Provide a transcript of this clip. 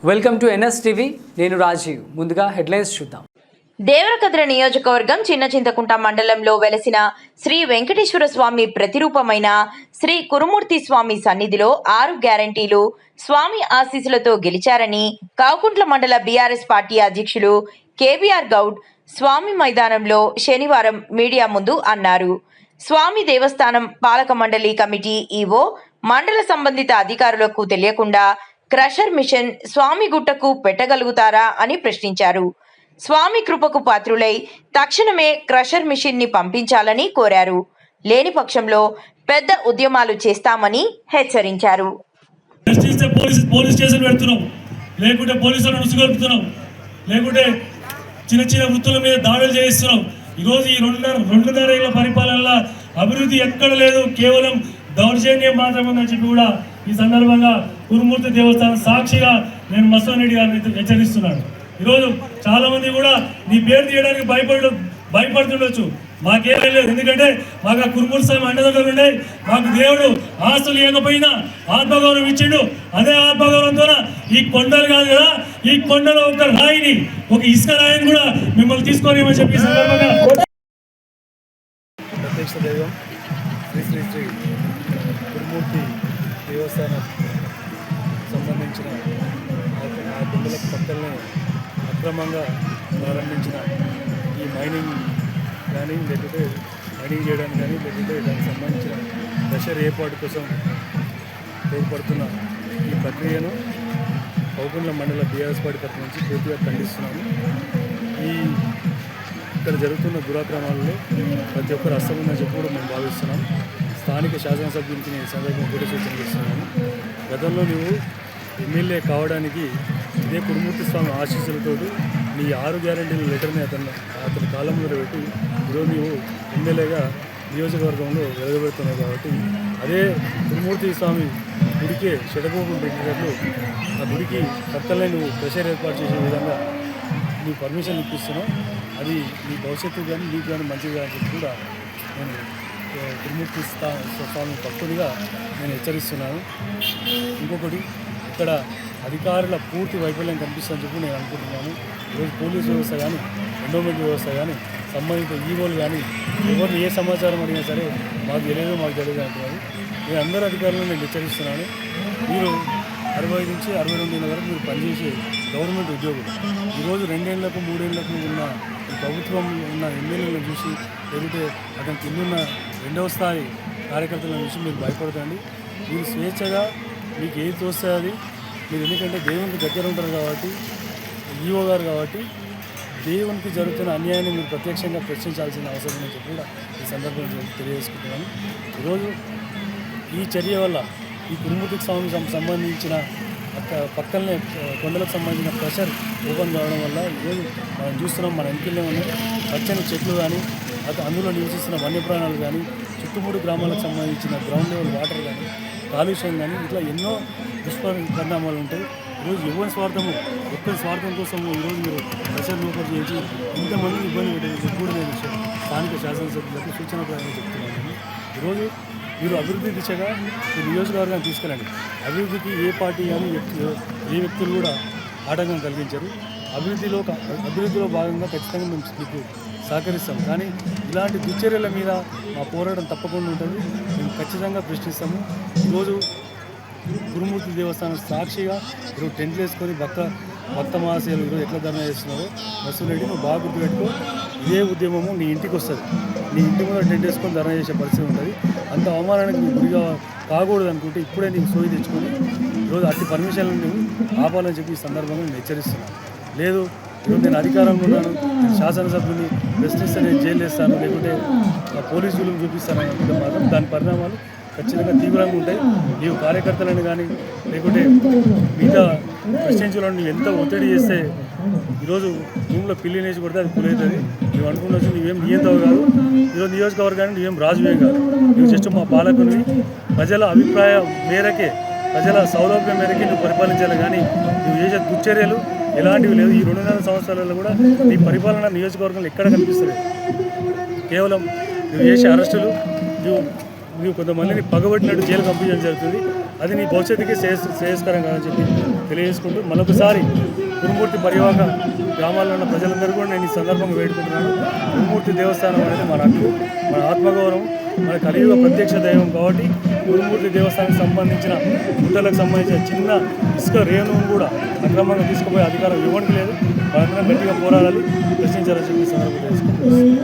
Welcome to NS TV. నేను రాజీవ్. ముందుగా headlines చూద్దాం. దేవరకద్ర నియోజకవర్గం చిన్న చింతకుంట మండలంలో వెలసిన శ్రీ వెంకటేశ్వర స్వామి ప్రతిరూపమైన శ్రీ కురుమూర్తి స్వామి సన్నిధిలో 6 గ్యారంటీలు స్వామి ఆశీస్సులతో గెలిచారని కావుకుంట్ల మండల బీఆర్ఎస్ పార్టీ అధ్యక్షులు కేబీఆర్ గౌడ్ స్వామి మైదానంలో శనివారం మీడియా ముందు అన్నారు. స్వామి దేవస్థానం పాలక మండలి కమిటీ ఈవో మండల సంబంధిత అధికారులకు తెలియకుండా క్రషర్ మిషన్ స్వామి గుట్టకు పెట్టగలుగుతారా అని ప్రశ్నించారు. స్వామి కృపకు పాత్రులై తక్షణమే క్రషర్ మిషన్ ని పంపించాలని కోరారు. లేని పక్షంలో పెద్ద ఉద్యమాలు చేస్తామని హెచ్చరించారు. చిన్న చిన్న వృత్తుల మీద దాడులు చేయిస్తున్నాం. ఈరోజు ఈ రెండున్నర ఏళ్ల పరిపాలనలో అభివృద్ధి ఎక్కడ లేదు, కేవలం దౌర్జన్యం మాత్రమే ఉందని చెప్పి కూడా ఈ సందర్భంగా కురుమూర్తి దేవస్థానం సాక్షిగా నేను మసోన్ రెడ్డి గారిని హెచ్చరిస్తున్నాను. ఈరోజు చాలా మంది కూడా నీ పేరు తీయడానికి భయపడుతుండొచ్చు. మాకేం లేదు, ఎందుకంటే మాకు ఆ కురుమూర్తి స్వామి అండదండలు ఉన్నాయి. మాకు దేవుడు ఆస్తులు లేకపోయినా ఆత్మగౌరవం ఇచ్చిండు. అదే ఆత్మగౌరవంతో ఈ కొండలు కాదు కదా, ఈ కొండలో ఒక రాయిని, ఒక ఇసుక రాయిని కూడా మిమ్మల్ని తీసుకొని చెప్పి సందర్భంగా ప్రత్యక్ష దైవం శ్రీ శ్రీ శ్రీ కురుమూర్తి దేవస్థానం సంబంధించిన ఆ కొండలకు పక్కనే అక్రమంగా ప్రారంభించిన ఈ మైనింగ్ కానీ, లేకపోతే మైనింగ్ చేయడానికి కానీ, లేకపోతే దానికి సంబంధించిన ప్రెషర్ ఏర్పాటు కోసం తోడ్పడుతున్న ఈ ప్రక్రియను కావుకుంట్ల మండల బీఆర్ఎస్ పార్టీ తరఫు నుంచి పూర్తిగా ఖండిస్తున్నాము. ఇక్కడ జరుగుతున్న దురాక్రమాలలో ప్రతి ఒక్కరు హస్తం ఉందని చెప్పి కూడా మేము భావిస్తున్నాం. స్థానిక శాసనసభ్యునికి నేను సందర్భంగా కూడా సూచన చేస్తున్నాను. గతంలో నువ్వు ఎమ్మెల్యే కావడానికి ఇదే కురుమూర్తి స్వామి ఆశీస్సులతో నీ 6 గ్యారెంటీల లెటర్ని అతని కాలంలో పెట్టి ఈరోజు నువ్వు ఎమ్మెల్యేగా నియోజకవర్గంలో వెలగబెడుతున్నావు. కాబట్టి అదే కురుమూర్తి స్వామి గుడికే షడకోపం పెట్టినట్లు ఆ గుడికి పక్కనే నువ్వు ప్రెషర్ ఏర్పాటు చేసే విధంగా నీ పర్మిషన్ ఇప్పిస్తున్నావు. అది నీ భవిష్యత్తు కానీ నీకు కానీ మంచిది అని చెప్పి కూడా నేను కురుమూర్తి స్వామి భక్తుడిగా నేను హెచ్చరిస్తున్నాను. ఇంకొకటి, ఇక్కడ అధికారుల పూర్తి వైఫల్యం కనిపిస్తుందని చెప్పి నేను అనుకుంటున్నాను. ఈరోజు పోలీసు వ్యవస్థ కానీ, ఎండోమెంట్ వ్యవస్థ కానీ, సంబంధిత ఈవోలు కానీ ఎవరిని ఏ సమాచారం అడిగినా సరే మాకు తెలియదు అంటున్నారు. నేను అందరు అధికారులను నేను హెచ్చరిస్తున్నాను. మీరు 60 నుంచి 62 ఏళ్ళ వరకు మీరు పనిచేసే గవర్నమెంట్ ఉద్యోగులు ఈరోజు 2 ఏళ్లకు 3 ఏళ్లకు ఉన్న ఈ ప్రభుత్వం ఉన్న ఎమ్మెల్యేలను చూసి, లేకపోతే అతని కిందున్న 2వ స్థాయి కార్యకర్తలను చూసి మీరు భయపడతండి. మీరు స్వేచ్ఛగా మీకు ఏది తోస్తే అది మీరు, ఎందుకంటే దేవునికి దగ్గర ఉంటారు కాబట్టి, ఈవో గారు కాబట్టి, దేవునికి జరుగుతున్న అన్యాయాన్ని మీరు ప్రత్యక్షంగా ప్రశ్నించాల్సిన అవసరం ఉందని చెప్పి కూడా ఈ సందర్భంగా తెలియజేసుకుంటున్నాను. ఈరోజు ఈ చర్య వల్ల ఈ కురుమూర్తికి స్వామికి సంబంధించిన పక్కనే కొండలకు సంబంధించిన ప్రెషర్ ఓపెన్ కావడం వల్ల ఈరోజు మనం చూస్తున్నాం, మన వెనుకల్లో ఉన్న పచ్చని చెట్లు కానీ, అందులో నివసిస్తున్న వన్యప్రాణాలు కానీ, చుట్టుముడు గ్రామాలకు సంబంధించిన గ్రౌండ్ లెవెల్ వాటర్ కానీ, కాలుష్యం కానీ, ఇట్లా ఎన్నో దుష్పరిణామాలు ఉంటాయి. ఈరోజు ఎవరి స్వార్థము, ఒక్కరి స్వార్థం కోసం ఈరోజు మీరు ప్రెషర్ ఓపెన్ చేసి ఇంతమందిని ఇబ్బంది పెట్టేది కూడా నేను స్థానిక శాసనసభ్యులకు సూచన ప్రకారం చెప్తున్నాను. ఈరోజు మీరు అభివృద్ధి దిశగా ఈ నియోజకవర్గాన్ని తీసుకెళ్ళండి. అభివృద్ధికి ఏ పార్టీ కానీ ఏ వ్యక్తులు కూడా ఆటంకం కలిగించారు. అభివృద్ధిలో భాగంగా ఖచ్చితంగా మేము మీకు సహకరిస్తాము. కానీ ఇలాంటి దుశ్చర్యల మీద మా పోరాటం తప్పకుండా ఉంటుంది. మేము ఖచ్చితంగా ప్రశ్నిస్తాము. ఈరోజు కురుమూర్తి దేవస్థానం సాక్షిగా ఈరోజు టెంట్లు వేసుకొని భక్త మహాశయులు ఈరోజు ఎట్లా ధర్నా చేస్తున్నారో మసూన్ రెడ్డి నువ్వు బాగా గుర్తుపెట్టుకో. ఇదే ఉద్యమము నీ ఇంటికి వస్తుంది. నీ ఇంటి ముందు టెంట్ వేసుకొని ధర్నా చేసే పరిస్థితి ఉంటుంది. అంత అవమానానికి నువ్వు గురిగా కాకూడదు అనుకుంటే ఇప్పుడే నీకు సోయి తెచ్చుకొని ఈరోజు అట్టి పర్మిషన్లు నువ్వు ఆపాలని చెప్పి ఈ సందర్భంగా నేను హెచ్చరిస్తున్నాను. లేదు ఈరోజు నేను అధికారంలో ఉన్నాను, నేను శాసనసభ్యుని ప్రశ్నిస్తే నేను జైలు వేస్తాను, లేకుంటే పోలీసులు చూపిస్తాను అనుకుంటే మాత్రం దాని పరిణామాలు ఖచ్చితంగా తీవ్రంగా ఉంటాయి. నీవు కార్యకర్తలను కానీ, లేకుంటే మిగతా ప్రశ్నించాలని నువ్వు ఎంత ఒత్తిడి చేస్తే ఈరోజు భూమిలో పిల్లి నేసి కొడితే అది పులవుతుంది. నువ్వు అనుకున్నచ్చు నువ్వేం నియంత్రణ కాదు. ఈరోజు నియోజకవర్గాన్ని నువ్వేం రాజువేం కాదు. నువ్వు జస్ట్ మా పాలకుని, ప్రజల అభిప్రాయం మేరకే, ప్రజల సౌలభ్యం మేరకే నువ్వు పరిపాలించాలి. కానీ నువ్వు చేసే దుశ్చర్యలు ఎలాంటివి లేదు. ఈ 2.5 సంవత్సరాలలో కూడా నీ పరిపాలన నియోజకవర్గంలో ఎక్కడ కనిపిస్తుంది. కేవలం నువ్వు చేసే అరెస్టులు, నువ్వు కొంతమందిని పగబట్టినట్టు జైలు పంపించడం జరుగుతుంది. అది నీ భవిష్యత్తుకి శ్రేయస్కరం కాదని చెప్పి తెలియజేసుకుంటూ మరొకసారి కురుమూర్తి పరివాహక గ్రామాల్లో ఉన్న ప్రజలందరూ కూడా నేను ఈ సందర్భంగా వేడుకుంటున్నాను. కురుమూర్తి దేవస్థానం అనేది మన హక్కు, మన ఆత్మగౌరవం, మన కలియుగ ప్రత్యక్ష దైవం కాబట్టి కురుమూర్తి దేవస్థానానికి సంబంధించిన గుట్టలకు సంబంధించిన చిన్న ఇసుక రేణువును కూడా అక్రమంగా తీసుకుపోయే అధికారం ఇవ్వడానికి లేదు. మనందరం గట్టిగా పోరాడాలి, ప్రశ్నించాలని చెప్పి సందర్భంగా తెలుసుకుంటున్నాను.